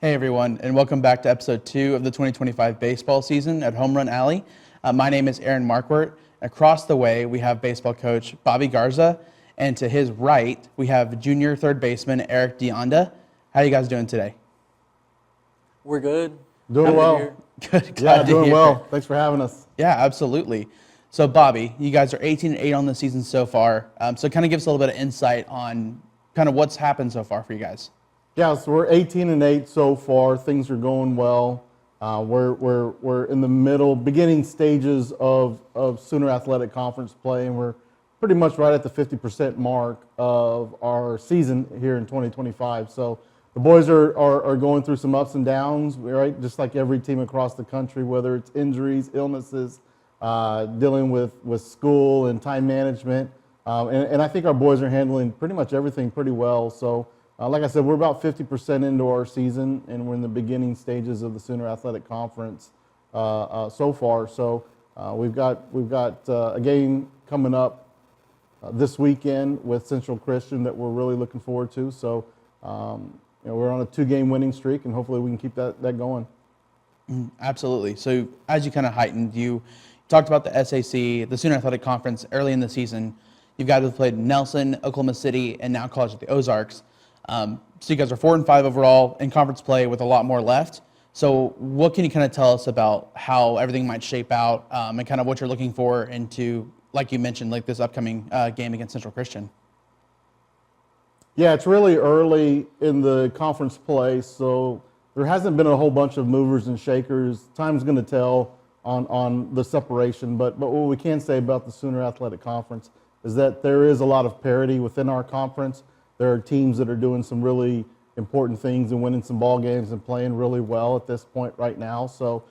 Hey everyone, and welcome back to episode 2 of the 2025 baseball season at Home Run Alley. My name is Aaron Markwardt. Across the way, we have baseball coach Bobby Garza, and to his right, we have junior third baseman Eric DeAnda. How are you guys doing today? We're good. Doing well. Good. Yeah, doing well. Thanks for having us. Yeah, absolutely. So Bobby, you guys are 18-8 on the season so far. So kind of give us a little bit of insight on kind of what's happened so far for you guys. Yeah, so we're 18-8 so far. Things are going well. We're in the beginning stages of Sooner Athletic Conference play, and we're pretty much right at the 50% mark of our season here in 2025. So the boys are going through some ups and downs, right? Just like every team across the country, whether it's injuries, illnesses, dealing with school and time management. And I think our boys are handling pretty much everything pretty well. So like I said, we're about 50% into our season, and we're in the beginning stages of the Sooner Athletic Conference so far. So we've got a game coming up this weekend with Central Christian that we're really looking forward to. So we're on a 2-game winning streak, and hopefully we can keep that going. Absolutely. So as you kind of heightened, you talked about the SAC, the Sooner Athletic Conference early in the season. You've guys have played Nelson, Oklahoma City, and now College of the Ozarks. So you guys are 4-5 overall in conference play with a lot more left. So what can you kind of tell us about how everything might shape out and kind of what you're looking for into, like you mentioned, like this upcoming game against Central Christian? Yeah, it's really early in the conference play, so there hasn't been a whole bunch of movers and shakers. Time's going to tell on the separation, but what we can say about the Sooner Athletic Conference is that there is a lot of parity within our conference. There are teams that are doing some really important things and winning some ball games and playing really well at this point right now. So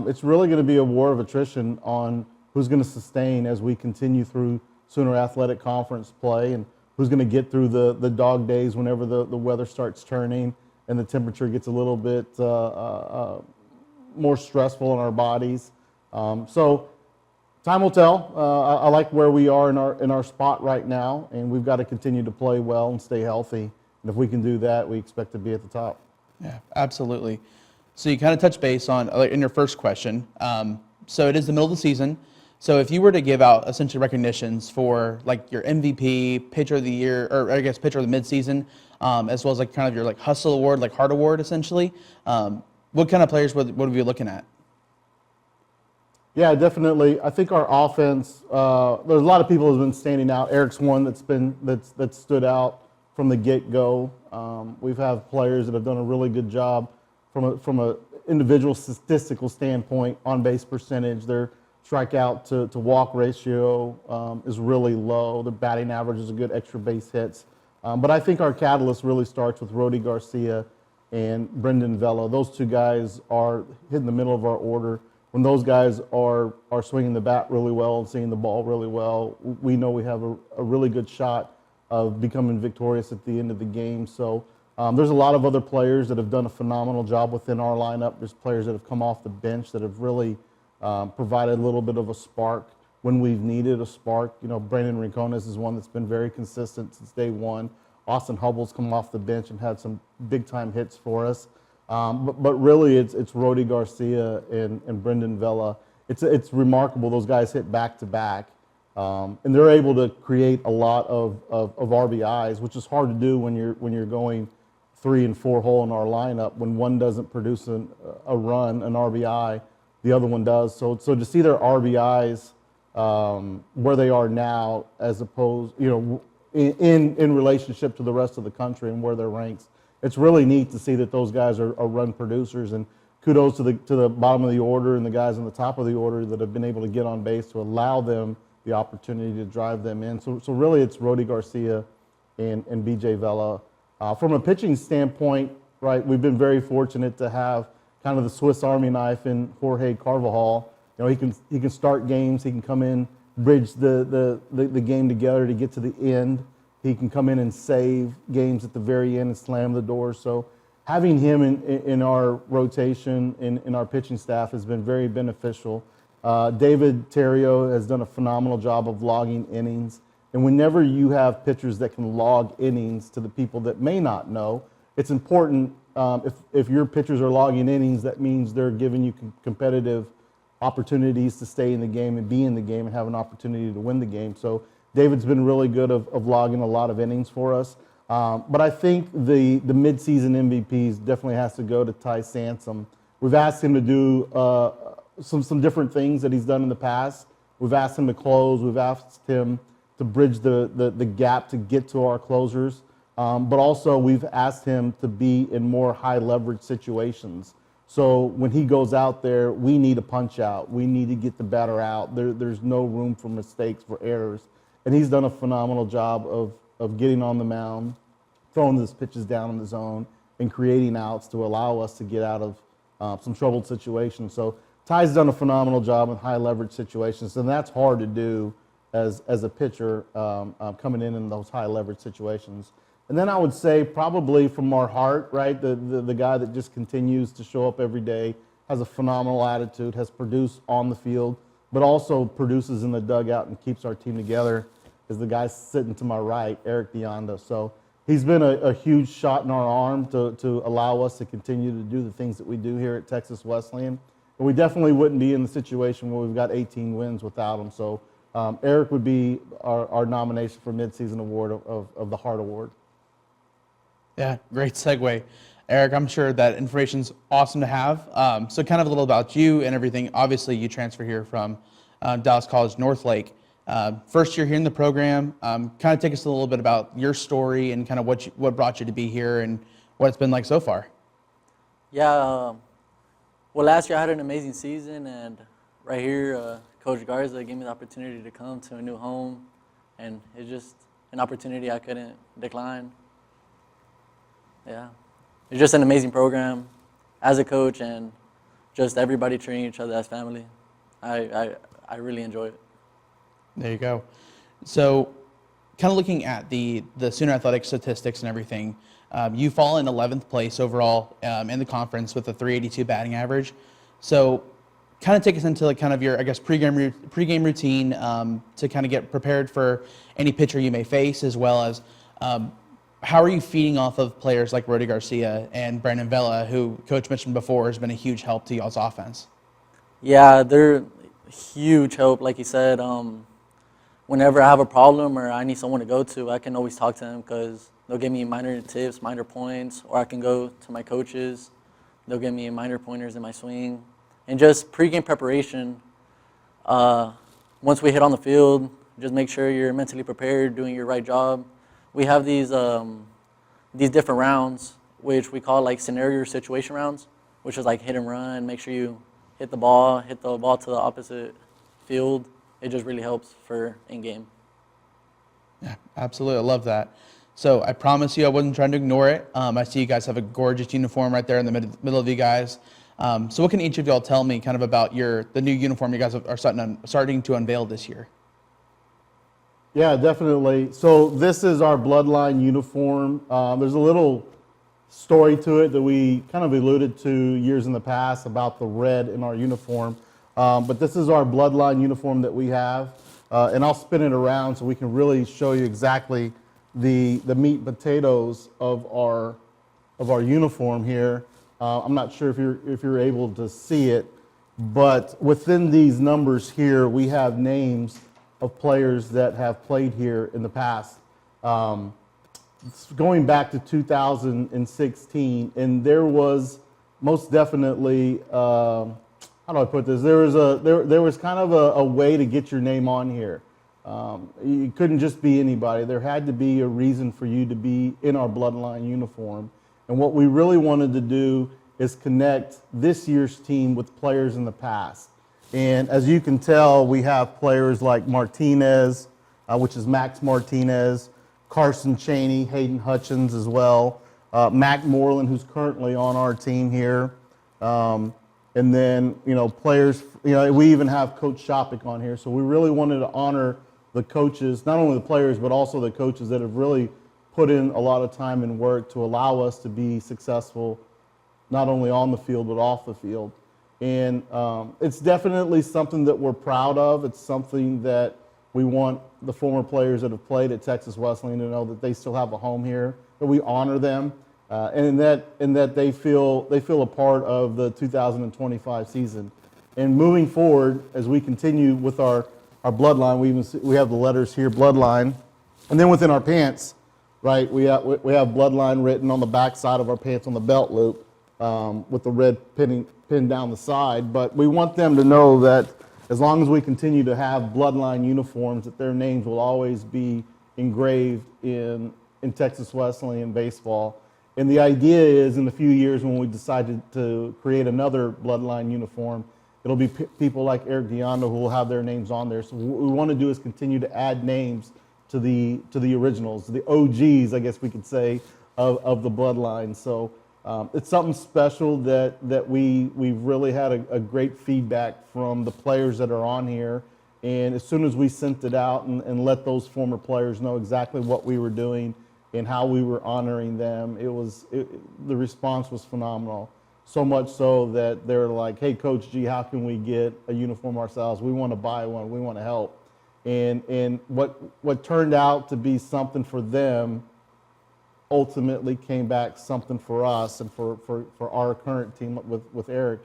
it's really going to be a war of attrition on who's going to sustain as we continue through Sooner Athletic Conference play, and who's going to get through the dog days whenever the weather starts turning and the temperature gets a little bit more stressful on our bodies. So time will tell. I like where we are in our spot right now, and we've got to continue to play well and stay healthy. And if we can do that, we expect to be at the top. Yeah, absolutely. So you kind of touched base on in your first question. So it is the middle of the season. So if you were to give out essentially recognitions for like your MVP, pitcher of the year, or I guess pitcher of the midseason, as well as like kind of your like hustle award, like heart award, essentially, what kind of players would we be looking at? Yeah, definitely. I think our offense. There's a lot of people who've been standing out. Eric's one that stood out from the get-go. We've had players that have done a really good job from a individual statistical standpoint. On base percentage, their strikeout to walk ratio is really low. Their batting average is a good extra base hits. But I think our catalyst really starts with Rody Garcia and Brendan Vela. Those two guys are hitting the middle of our order. When those guys are swinging the bat really well and seeing the ball really well, we know we have a really good shot of becoming victorious at the end of the game. So there's a lot of other players that have done a phenomenal job within our lineup. There's players that have come off the bench that have really provided a little bit of a spark when we've needed a spark. You know, Brandon Rincones is one that's been very consistent since day one. Austin Hubble's come off the bench and had some big-time hits for us. But really, it's Rody Garcia and Brendan Vela. It's remarkable. Those guys hit back-to-back. And they're able to create a lot of RBIs, which is hard to do when you're going 3 and 4 hole in our lineup. When one doesn't produce a run, an RBI, the other one does. So to see their RBIs where they are now, as opposed, in relationship to the rest of the country and where they're ranked, it's really neat to see that those guys are run producers. And kudos to the bottom of the order and the guys on the top of the order that have been able to get on base to allow them the opportunity to drive them in. So really it's Rody Garcia and BJ Vela. From a pitching standpoint, right, we've been very fortunate to have kind of the Swiss Army knife in Jorge Carvajal. He can start games, he can come in, bridge the game together to get to the end. He can come in and save games at the very end and slam the door. So having him in our rotation, in our pitching staff, has been very beneficial. David Terrio has done a phenomenal job of logging innings. And whenever you have pitchers that can log innings, to the people that may not know, it's important if your pitchers are logging innings, that means they're giving you competitive opportunities to stay in the game and be in the game and have an opportunity to win the game. So David's been really good of logging a lot of innings for us. But I think the midseason MVPs definitely has to go to Ty Sansom. We've asked him to do some different things that he's done in the past. We've asked him to close. We've asked him to bridge the gap to get to our closers. But also we've asked him to be in more high leverage situations. So when he goes out there, we need a punch out. We need to get the batter out. There's no room for mistakes, for errors. And he's done a phenomenal job of getting on the mound, throwing his pitches down in the zone, and creating outs to allow us to get out of some troubled situations. So Ty's done a phenomenal job in high leverage situations, and that's hard to do as a pitcher coming in those high leverage situations. And then I would say probably from our heart, right, the guy that just continues to show up every day, has a phenomenal attitude, has produced on the field, but also produces in the dugout and keeps our team together, is the guy sitting to my right, Eric DeAnda. So he's been a huge shot in our arm to allow us to continue to do the things that we do here at Texas Wesleyan. And we definitely wouldn't be in the situation where we've got 18 wins without him. So Eric would be our nomination for midseason award of the Hart Award. Yeah, great segue. Eric, I'm sure that information's awesome to have. So kind of a little about you and everything. Obviously, you transfer here from Dallas College Northlake. First year here in the program. Kind of take us a little bit about your story and kind of what brought you to be here and what it's been like so far. Yeah, well, last year I had an amazing season, and right here, Coach Garza gave me the opportunity to come to a new home, and it's just an opportunity I couldn't decline. Yeah, it's just an amazing program as a coach, and just everybody treating each other as family. I really enjoy it. There you go. So kind of looking at the Sooner Athletic statistics and everything, you fall in 11th place overall in the conference with a 382 batting average. So kind of take us into like kind of your, I guess, pregame routine to kind of get prepared for any pitcher you may face, as well as how are you feeding off of players like Rody Garcia and Brandon Vela, who Coach mentioned before has been a huge help to y'all's offense? Yeah, they're huge help, like you said. Whenever I have a problem or I need someone to go to, I can always talk to them because they'll give me minor tips, minor points, or I can go to my coaches. They'll give me minor pointers in my swing. And just pregame preparation, once we hit on the field, just make sure you're mentally prepared, doing your right job. We have these different rounds, which we call like scenario situation rounds, which is like hit and run, make sure you hit the ball to the opposite field. It just really helps for in-game. Yeah, absolutely. I love that. So I promise you I wasn't trying to ignore it. I see you guys have a gorgeous uniform right there in the middle of you guys. So what can each of y'all tell me kind of about the new uniform you guys are starting to unveil this year? Yeah, definitely. So this is our Bloodline uniform. There's a little story to it that we kind of alluded to years in the past about the red in our uniform. But this is our Bloodline uniform that we have. And I'll spin it around so we can really show you exactly the meat and potatoes of our uniform here. I'm not sure if you're able to see it, but within these numbers here, we have names of players that have played here in the past. Going back to 2016, and there was most definitely, how do I put this? There was kind of a way to get your name on here. You couldn't just be anybody. There had to be a reason for you to be in our Bloodline uniform. And what we really wanted to do is connect this year's team with players in the past. And as you can tell, we have players like Martinez, which is Max Martinez, Carson Chaney, Hayden Hutchins as well, Mac Moreland, who's currently on our team here. And then, players, we even have Coach Shopik on here. So we really wanted to honor the coaches, not only the players, but also the coaches that have really put in a lot of time and work to allow us to be successful, not only on the field, but off the field. And it's definitely something that we're proud of. It's something that we want the former players that have played at Texas Wesleyan to know that they still have a home here, that we honor them. and in that they feel a part of the 2025 season. And moving forward, as we continue with our bloodline, we have the letters here, bloodline, and then within our pants, right? We have bloodline written on the back side of our pants on the belt loop, with the red pinned down the side. But we want them to know that as long as we continue to have bloodline uniforms, that their names will always be engraved in Texas Wesleyan baseball. And the idea is, in a few years, when we decide to create another bloodline uniform, it'll be people like Eric DeAnda who will have their names on there. So what we want to do is continue to add names to the originals, the OGs, I guess we could say, of the bloodline. So it's something special that we've really had a great feedback from the players that are on here. And as soon as we sent it out and let those former players know exactly what we were doing and how we were honoring them, the response was phenomenal. So much so that they were like, "Hey, Coach G, how can we get a uniform ourselves? We want to buy one. We want to help." And what turned out to be something for them ultimately came back something for us and for our current team with Eric,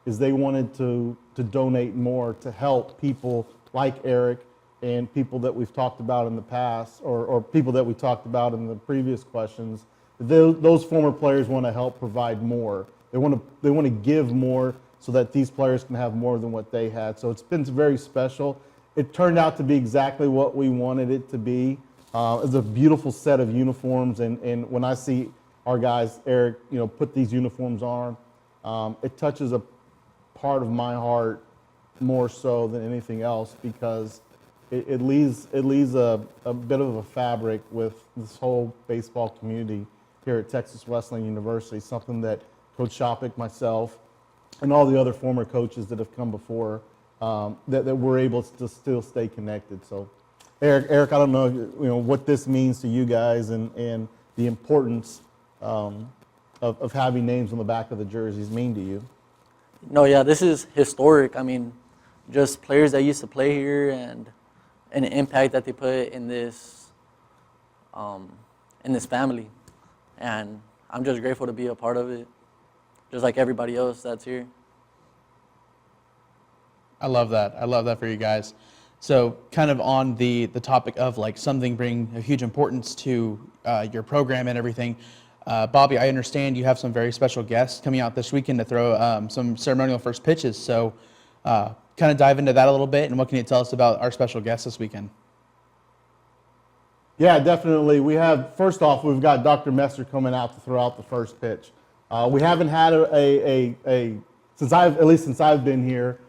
is they wanted to donate more to help people like Eric and people that we've talked about in the past, or people that we talked about in the previous questions. Those former players want to help provide more. They want to give more so that these players can have more than what they had. So it's been very special. It turned out to be exactly what we wanted it to be. It's a beautiful set of uniforms, and when I see our guys, Eric, put these uniforms on, it touches a part of my heart more so than anything else, because it leaves a bit of a fabric with this whole baseball community here at Texas Wesleyan University, something that Coach Shopik, myself, and all the other former coaches that have come before, that we're able to still stay connected. So, Eric, I don't know, what this means to you guys and the importance of having names on the back of the jerseys mean to you. No, yeah, this is historic. I mean, just players that used to play here and the impact that they put in this family, and I'm just grateful to be a part of it, just like everybody else that's here. I love that. I love that for you guys. So kind of on the topic of like something bringing a huge importance to your program and everything, Bobby, I understand you have some very special guests coming out this weekend to throw some ceremonial first pitches. So kind of dive into that a little bit, and what can you tell us about our special guests this weekend? Yeah, definitely. First off, we've got Dr. Messer coming out to throw out the first pitch. We haven't had since I've been here,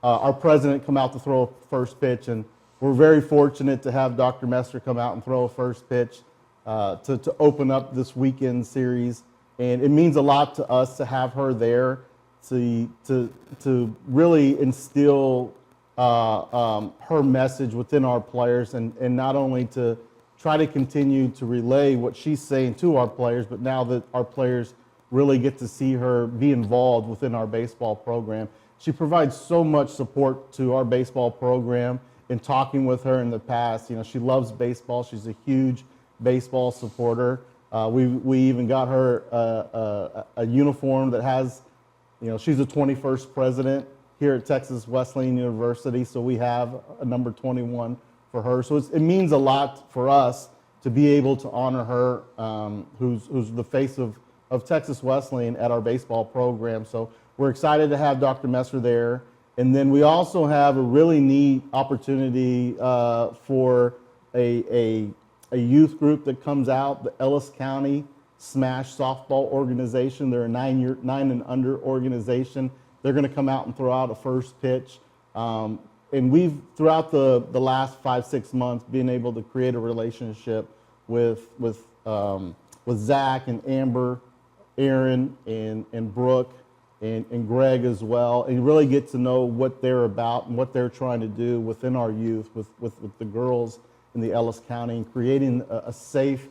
our president come out to throw a first pitch, and we're very fortunate to have Dr. Messer come out and throw a first pitch to open up this weekend series. And it means a lot to us to have her there to really instill her message within our players, and not only to try to continue to relay what she's saying to our players, but now that our players really get to see her be involved within our baseball program. She provides so much support to our baseball program. In talking with her in the past, she loves baseball. She's a huge baseball supporter. We even got her a uniform that has, she's the 21st president here at Texas Wesleyan University, so we have a number 21 for her. So it means a lot for us to be able to honor her, who's the face of Texas Wesleyan at our baseball program. So we're excited to have Dr. Messer there. And then we also have a really neat opportunity for a youth group that comes out, the Ellis County Smash Softball Organization. They're a 9 and under organization. They're going to come out and throw out a first pitch. And we've, throughout the last 5-6 months, been able to create a relationship with Zach and Amber, Aaron and Brooke and Greg as well, and you really get to know what they're about and what they're trying to do within our youth with the girls in the Ellis County, and creating a safe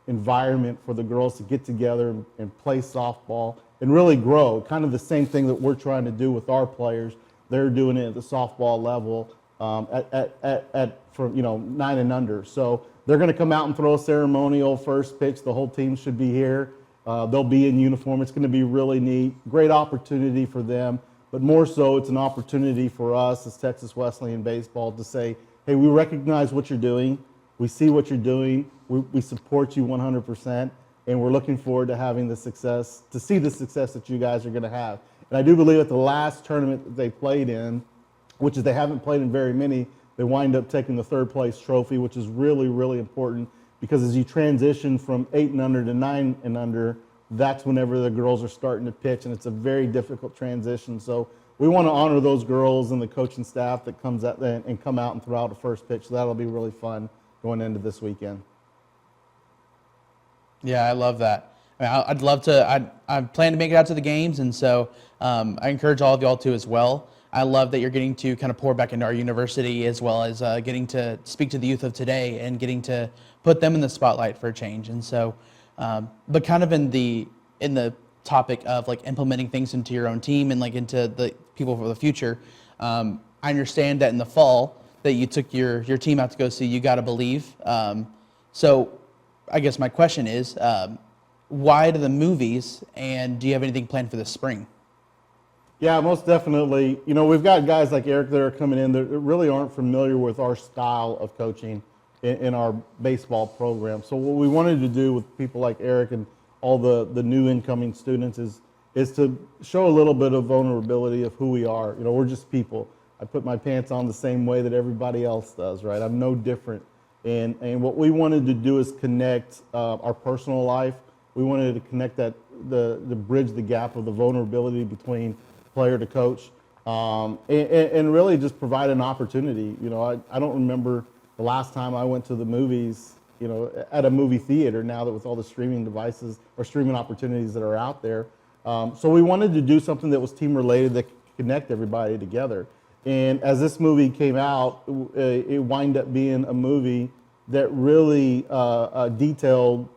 environment for the girls to get together and play softball and really grow. Kind of the same thing that we're trying to do with our players. They're doing it at the softball level for 9 and under. So they're going to come out and throw a ceremonial first pitch. The whole team should be here. They'll be in uniform. It's going to be really neat. Great opportunity for them. But more so, it's an opportunity for us as Texas Wesleyan baseball to say, hey, we recognize what you're doing. We see what you're doing. We support you 100%. And we're looking forward to having the success, to see the success that you guys are going to have. And I do believe at the last tournament that they played in, which is they haven't played in very many, they wind up taking the third place trophy, which is really, really important because as you transition from 8 and under to 9 and under, that's whenever the girls are starting to pitch, and it's a very difficult transition. So we want to honor those girls and the coaching staff that comes out and come out and throw out the first pitch. So that'll be really fun going into this weekend. Yeah, I love that. I mean, I'd love to. I plan to make it out to the games, and so I encourage all of y'all to as well. I love that you're getting to kind of pour back into our university as well as getting to speak to the youth of today and getting to put them in the spotlight for a change. And so, but kind of in the topic of like implementing things into your own team and like into the people for the future, I understand that in the fall that you took your team out to go see You Gotta Believe. So I guess my question is, why to the movies, and do you have anything planned for this spring? Yeah, most definitely. You know, we've got guys like Eric that are coming in that really aren't familiar with our style of coaching in our baseball program. So what we wanted to do with people like Eric and all the new incoming students is to show a little bit of vulnerability of who we are. You know, we're just people. I put my pants on the same way that everybody else does, right? I'm no different. And what we wanted to do is connect our personal life. We wanted to connect that, the bridge the gap of the vulnerability between player to coach, and really just provide an opportunity. You know, I don't remember the last time I went to the movies, you know, at a movie theater now that with all the streaming devices or streaming opportunities that are out there. So we wanted to do something that was team related that could connect everybody together. And as this movie came out, it wound up being a movie that really detailed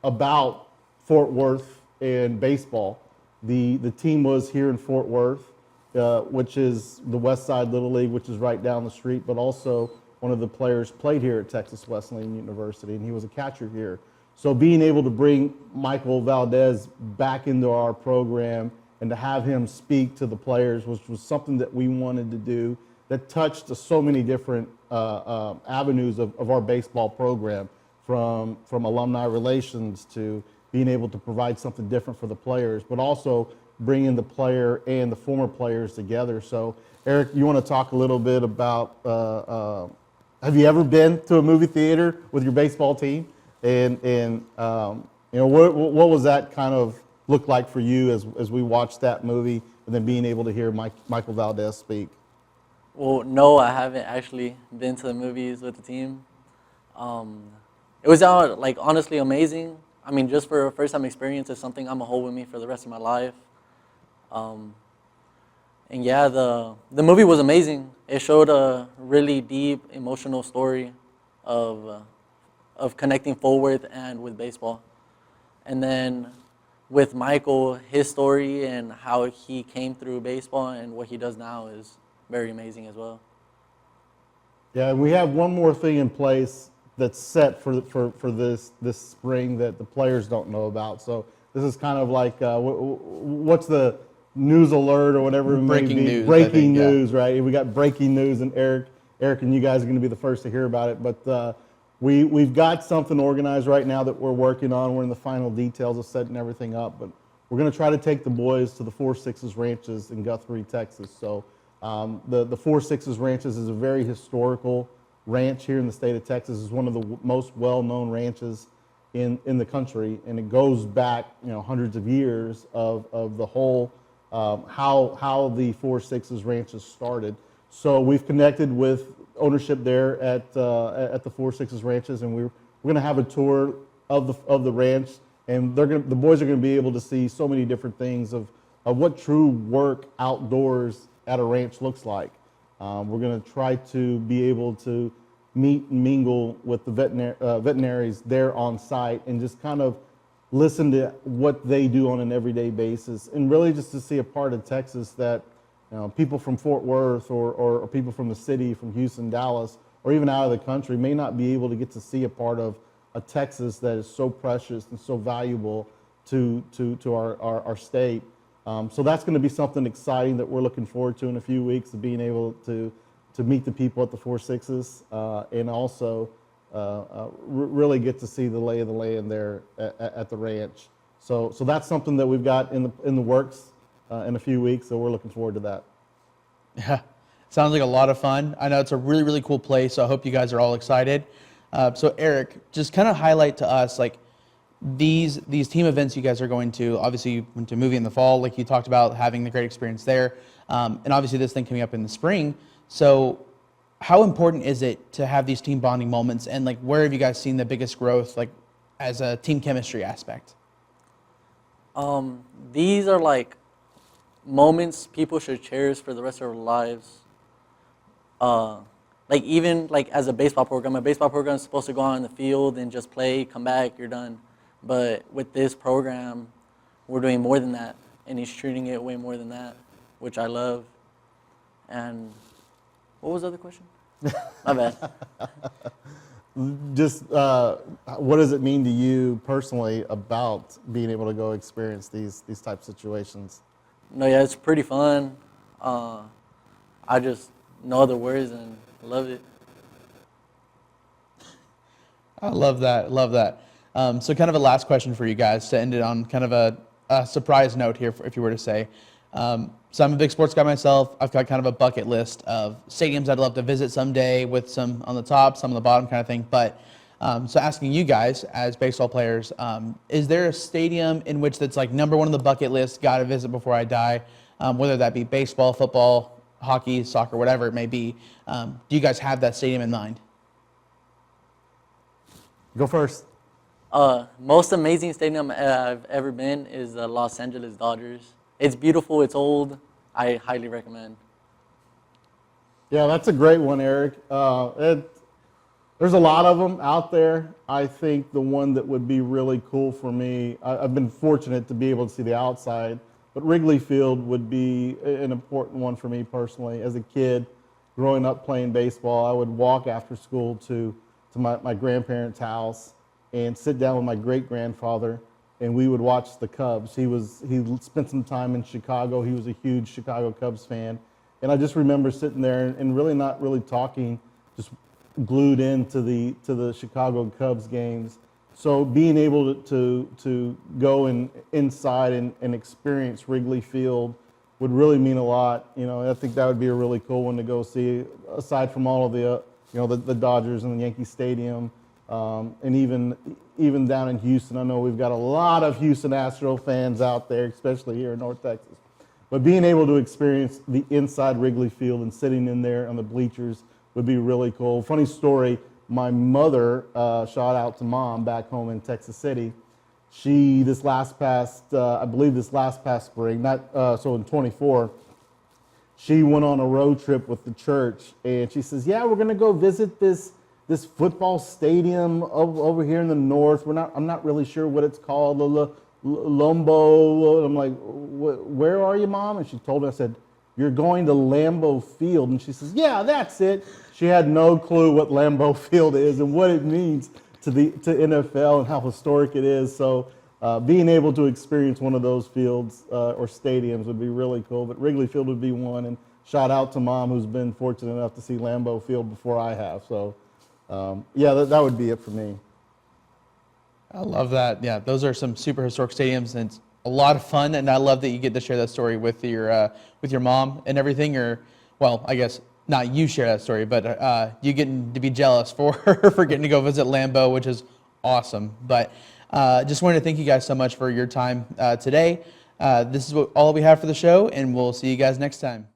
about Fort Worth and baseball. The team was here in Fort Worth, which is the West Side Little League, which is right down the street, but also one of the players played here at Texas Wesleyan University, and he was a catcher here. So being able to bring Michael Valdez back into our program and to have him speak to the players, which was something that we wanted to do, that touched so many different avenues of our baseball program, from alumni relations to being able to provide something different for the players, but also bringing the player and the former players together. So, Eric, you want to talk a little bit about, have you ever been to a movie theater with your baseball team? And you know, what was that kind of look like for you as we watched that movie and then being able to hear Michael Valdez speak? Well, no, I haven't actually been to the movies with the team. It was like honestly amazing. I mean, just for a first-time experience, it's something I'm gonna hold with me for the rest of my life. And yeah, the movie was amazing. It showed a really deep, emotional story of connecting Fort Worth and with baseball. And then with Michael, his story and how he came through baseball and what he does now is very amazing as well. Yeah, and we have one more thing in place that's set for this spring that the players don't know about. So this is kind of like what's the news alert or whatever it may be. Breaking news. Breaking news, right? We got breaking news, and Eric and you guys are going to be the first to hear about it. But we've got something organized right now that we're working on. We're in the final details of setting everything up, but we're going to try to take the boys to the 4-6s ranches in Guthrie, Texas. So the 4-6s ranches is a very historical ranch here in the state of Texas. Is one of the most well-known ranches in the country, and it goes back, you know, hundreds of years of the whole how the 4-6s ranches started. So we've connected with ownership there at the 4-6s ranches, and we're going to have a tour of the ranch, and the boys are going to be able to see so many different things of what true work outdoors at a ranch looks like. We're going to try to be able to meet and mingle with the veterinaries there on site and just kind of listen to what they do on an everyday basis, and really just to see a part of Texas that, you know, people from Fort Worth or people from the city, from Houston, Dallas, or even out of the country may not be able to get to see a part of a Texas that is so precious and so valuable to our state. So that's going to be something exciting that we're looking forward to in a few weeks, of being able to meet the people at the 4-6s and also really get to see the lay of the land there at the ranch. So that's something that we've got in the works in a few weeks. So we're looking forward to that. Yeah, sounds like a lot of fun. I know it's a really, really cool place, so I hope you guys are all excited. So Eric, just kind of highlight to us, like, these team events you guys are going to. Obviously, you went to a movie in the fall, like you talked about, having the great experience there. And obviously this thing coming up in the spring. So how important is it to have these team bonding moments, and like, where have you guys seen the biggest growth, like, as a team chemistry aspect? These are like moments people should cherish for the rest of their lives. Like, even like as a baseball program is supposed to go out in the field and just play, come back, you're done. But with this program, we're doing more than that, and he's treating it way more than that, which I love. And what was the other question? My bad. Just what does it mean to you personally about being able to go experience these type of situations? No, yeah, it's pretty fun. I just know other words and love it. I love that. Love that. So kind of a last question for you guys to end it on kind of a surprise note here, if you were to say. So I'm a big sports guy myself. I've got kind of a bucket list of stadiums I'd love to visit someday, with some on the top, some on the bottom kind of thing. But so asking you guys as baseball players, is there a stadium in which that's like number one on the bucket list, got to visit before I die, whether that be baseball, football, hockey, soccer, whatever it may be? Do you guys have that stadium in mind? Go first. Most amazing stadium I've ever been is the Los Angeles Dodgers. It's beautiful, it's old. I highly recommend. Yeah, that's a great one, Eric. There's a lot of them out there. I think the one that would be really cool for me, I've been fortunate to be able to see the outside, but Wrigley Field would be an important one for me personally. As a kid, growing up playing baseball, I would walk after school to my grandparents' house and sit down with my great-grandfather, and we would watch the Cubs. He spent some time in Chicago. He was a huge Chicago Cubs fan. And I just remember sitting there and really not really talking, just glued into the Chicago Cubs games. So being able to go inside and experience Wrigley Field would really mean a lot. You know, I think that would be a really cool one to go see, aside from all of the the Dodgers and the Yankee Stadium. And even down in Houston, I know we've got a lot of Houston Astro fans out there, especially here in North Texas. But being able to experience the inside Wrigley Field and sitting in there on the bleachers would be really cool. Funny story, my mother, shout out to Mom back home in Texas City. She, I believe this last past spring, so in 24, she went on a road trip with the church, and she says, yeah, we're going to go visit this football stadium over here in the north. I'm not really sure what it's called, Lombo. I'm like, where are you, Mom? And she told me, I said, you're going to Lambeau Field. And she says, yeah, that's it. She had no clue what Lambeau Field is and what it means to NFL and how historic it is. So being able to experience one of those fields or stadiums would be really cool. But Wrigley Field would be one. And shout out to Mom, who's been fortunate enough to see Lambeau Field before I have. So yeah, that would be it for me. I love that. Yeah, those are some super historic stadiums, and it's a lot of fun. And I love that you get to share that story with your mom and everything. Or, well, I guess not you share that story, but you getting to be jealous for her for getting to go visit Lambeau, which is awesome. But just wanted to thank you guys so much for your time today. This is all we have for the show, and we'll see you guys next time.